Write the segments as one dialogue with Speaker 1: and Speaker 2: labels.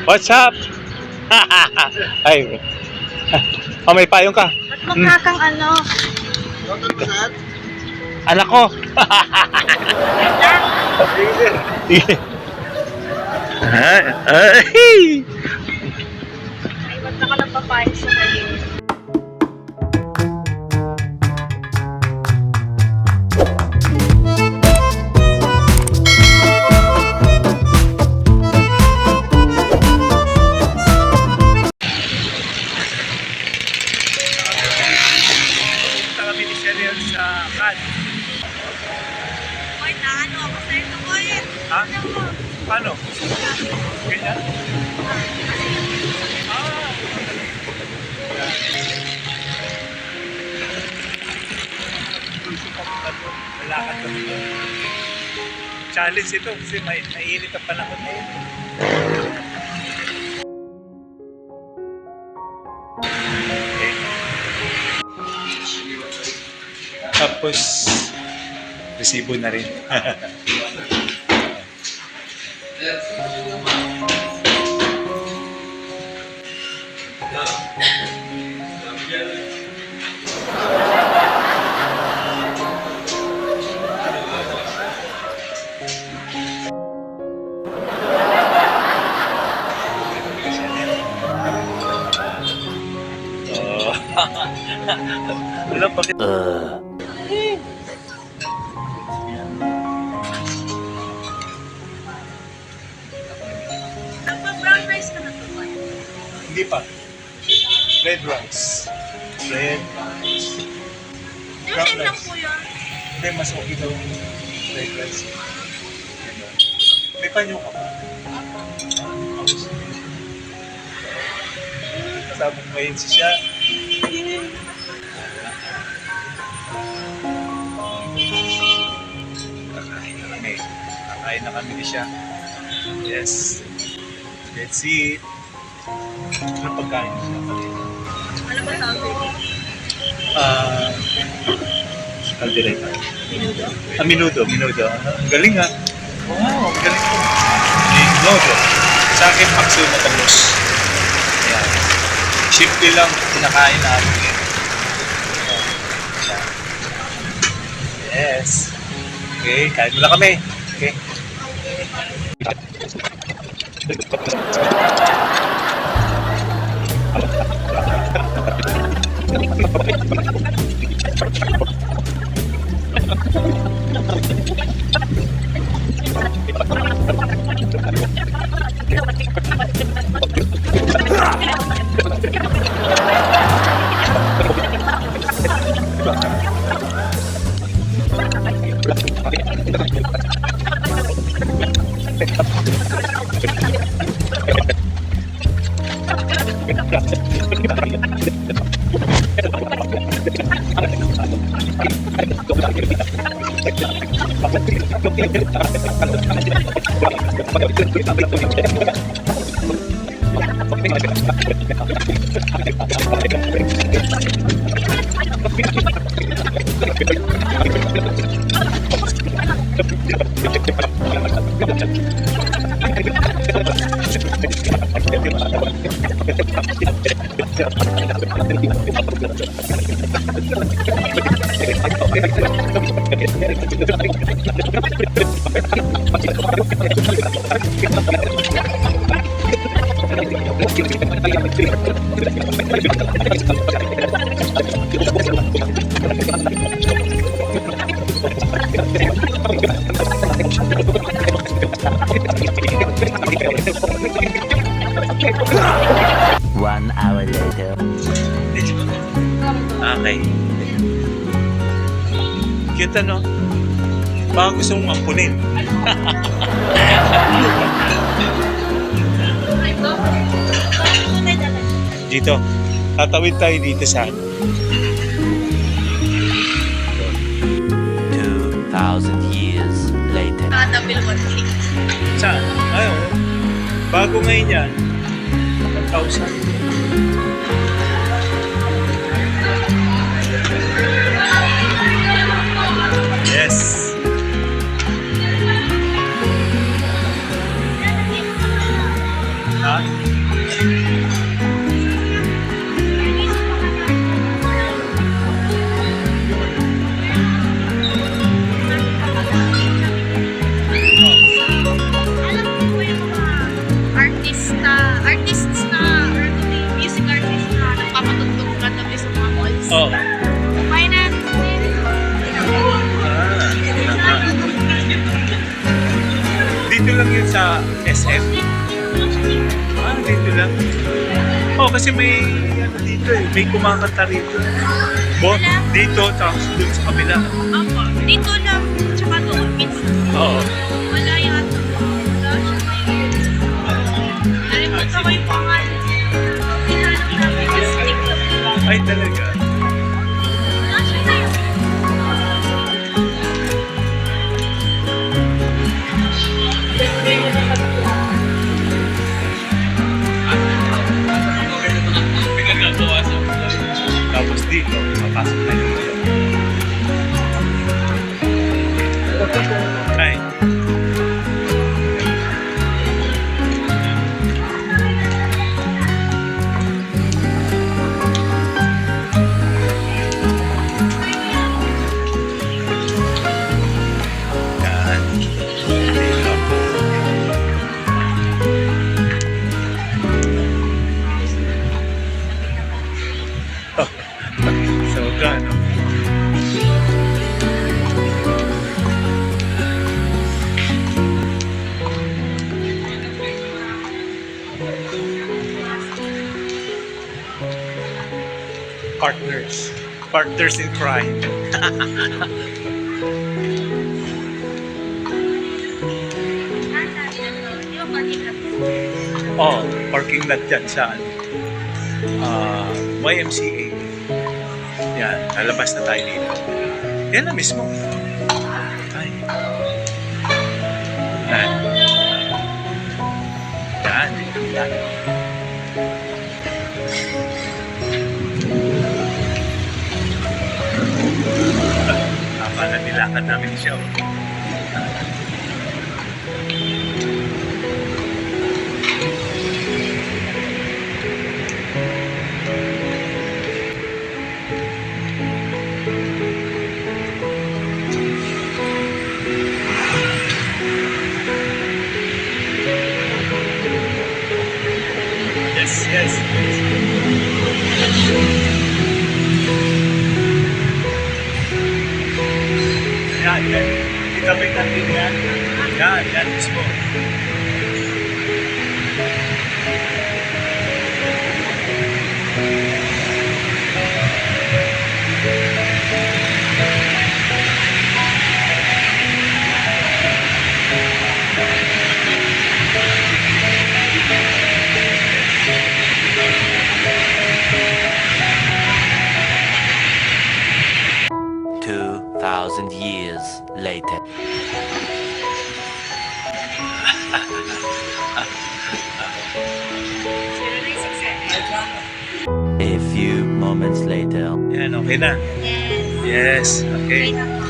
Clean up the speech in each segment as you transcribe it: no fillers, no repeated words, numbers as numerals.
Speaker 1: What's up? Ay. Oh, may payong ka.
Speaker 2: Ba't magkakang ano?
Speaker 1: Anak ko. Ay.
Speaker 2: Ay, ba't ka lang papayag sa kayo?
Speaker 1: Kami ni Cheryl sa CAD.
Speaker 2: Boy, naano ako sa ito, boy.
Speaker 1: Ha? Paano? Ganyan? Malakad kami. Challenge ito kasi mainit ang panahon na yun. Okay. Tapos, resibo na rin. Wala bakit?
Speaker 2: Nagpa-brown rice ka na to, boy.
Speaker 1: Hindi pa. Red rice. Red rice.
Speaker 2: Yung
Speaker 1: Brown
Speaker 2: same lang
Speaker 1: rice.
Speaker 2: po yun.
Speaker 1: Hindi, mas okay daw yung red rice. May panyo ka pa? Sabong mayin siya. Kakain na kami. Kakain na kami siya. Yes. Let's see. Ano pagkain siya?
Speaker 2: Ano ba tawag yun?
Speaker 1: Caldereta.
Speaker 2: Minudo?
Speaker 1: Minudo. Ang galing ha. Wow, ang galing ko. Minudo. Sa akin, pakso na tagos. Ayan. Simple lang, pinakain namin. Yes. Okay, kain mo na kami. Okay.
Speaker 3: One hour later.
Speaker 1: Okay. Cute ano? Baka gusto mong ampunin. Dito. Tatawid tayo dito sa
Speaker 3: 2,000 years later.
Speaker 2: Kada bilwat cake.
Speaker 1: Saan? Ayaw. Bago ngayon yan. 1,000. Yes. Ha? Oh.
Speaker 2: Finance.
Speaker 1: Dito lang yun sa SM? Dito lang. Oh, kasi may ano dito eh. May kumakanta rito. Dito, tapos dun sa kabila.
Speaker 2: Opo. Dito lang. Tsaka doon. Minsan.
Speaker 1: Oo.
Speaker 2: Wala yata. Wala siya ngayon. Nalimutan ko yung pangalan. Hinanap namin yung stick lang.
Speaker 1: Ay, talaga.
Speaker 2: Wala siya ngayon.
Speaker 1: Tapos dito, mapasok na yun. Ay. Yan. Dito. Oh. Sobra, no? Partners. Partners in crime. Oh, parking lot dyan sa YMCA. Yan, lalabas na tayo dito. Yan na mismo. Ay. Yan. Yan. Yan. Akala nilakad namin siya. Yes, yes. Yan, yan. Itabi natin yan. Yan, yan mismo.
Speaker 3: Thousand years later. A few moments later.
Speaker 1: Yan, okay na.
Speaker 2: Yes.
Speaker 1: Yes, okay.
Speaker 2: Okay na po.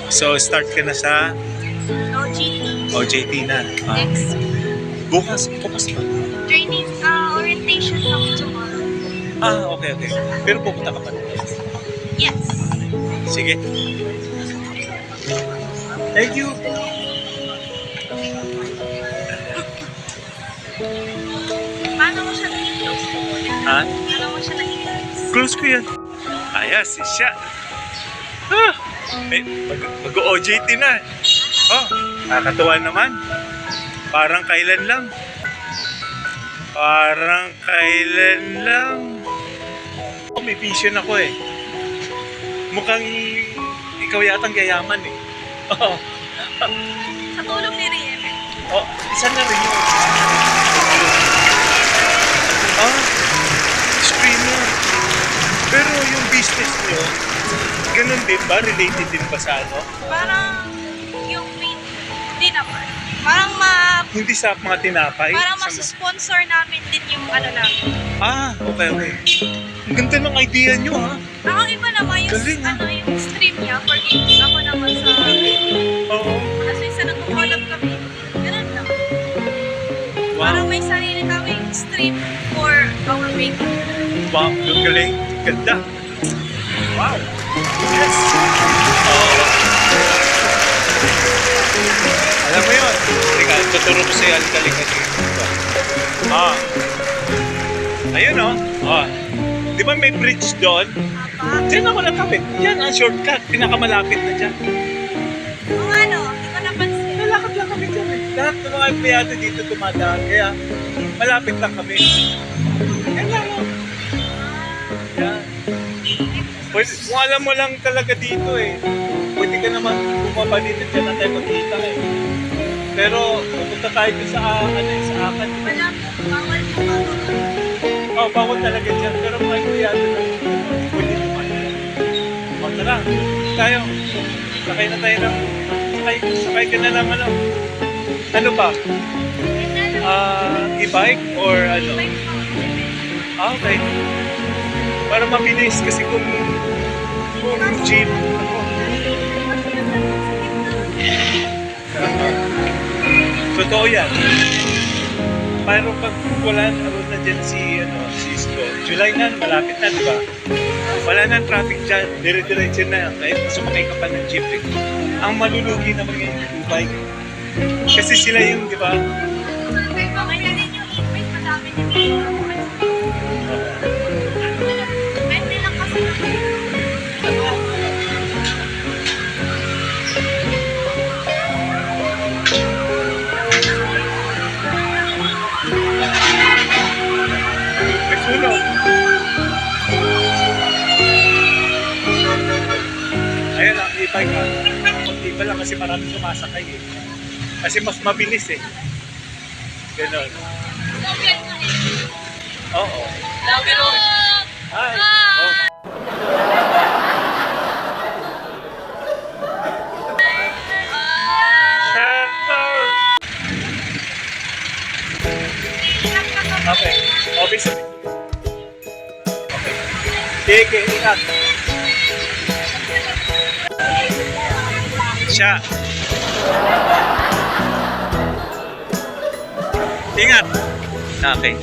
Speaker 1: So, start ka na sa
Speaker 2: OGT.
Speaker 1: OJT na.
Speaker 2: Next.
Speaker 1: Bukas pa.
Speaker 2: Training, orientation lang tomorrow.
Speaker 1: Okay, okay. Pero pupunta ka pa rin.
Speaker 2: Yes.
Speaker 1: Sige. Thank you.
Speaker 2: Paano mo siya nag-close?
Speaker 1: Ha?
Speaker 2: Paano mo siya nag-close?
Speaker 1: Close ko yan. Ayos, siya. Mag-OJT na. Oh, nakakatuwa naman. Parang kailan lang. Oh, may vision ako eh. Mukhang ikaw yatang gayaman eh. Oh,
Speaker 2: Sa tulong ni Rieme.
Speaker 1: oh, isa na rin yun. Streamer. Pero yung business nyo, ganun din ba? Related din ba sa ano?
Speaker 2: Parang yung main, hindi naman. Parang
Speaker 1: Hindi sa mga tinapay?
Speaker 2: parang
Speaker 1: Sa
Speaker 2: sponsor namin din yung ano namin.
Speaker 1: okay, okay. Ang ganda ng idea nyo, ha?
Speaker 2: Ang iba naman yung,
Speaker 1: Galing, ha?
Speaker 2: yung stream niya for gaming. Ako naman sa
Speaker 1: Oo.
Speaker 2: Kasi isa nag-collab kami. Ganun lang. Parang
Speaker 1: Wow.
Speaker 2: may sarili kami stream for our baking.
Speaker 1: Wow, ang galing. Ganda. Wow. Yes. Oo. Alam mo yun. Teka, tuturo ko sa'yo. Alikaling na dito. Ayun, oh. Di ba may bridge doon?
Speaker 2: Apa.
Speaker 1: Diyan ako nakapit. Yan ang shortcut. Pinakamalapit na dyan.
Speaker 2: Kung ano, hindi ko napansin.
Speaker 1: Nalakad lang kami dyan eh. Lahat ng mga empleyado dito tumadaan. Kaya malapit lang kami. Yan lang oh. Yan. Pwede, kung alam mo lang talaga dito eh. Pwede ka naman bumaba dito. Diyan na tayo magkita eh. Pero pupunta tayo dun sa, sa akin.
Speaker 2: Wala po, bawal po ako.
Speaker 1: Oh, bawal talaga dyan. Pero mga empleyado na pwede naman. O tara, tayo. Sakay na tayo ng... Sakay ka na ng ano. Ano ba? E-bike or ano? Okay. Para mabilis kasi kung jeep. Totoo yan. Pero pag wala na dyan si Isko, July na, malapit na, di ba? Wala na traffic dyan, dire-diretso na. Kahit sumakay ka pa ng jeep. Eh. Ang malulugi naman yung e-bike. Kasi sila yung, di ba?
Speaker 2: Kaya din yung e-bike, madami din yung pwede lang kasi.
Speaker 1: May sunog. Ayun lang, e-bike ka. Kunti pa lang kasi marami sumasakay eh. Kasi mas mabilis eh. Ganon. Oo. Hi. Oh. Okay. Okay, sabi. Okay. Sige, ingat. Siya. Ingat. Okay.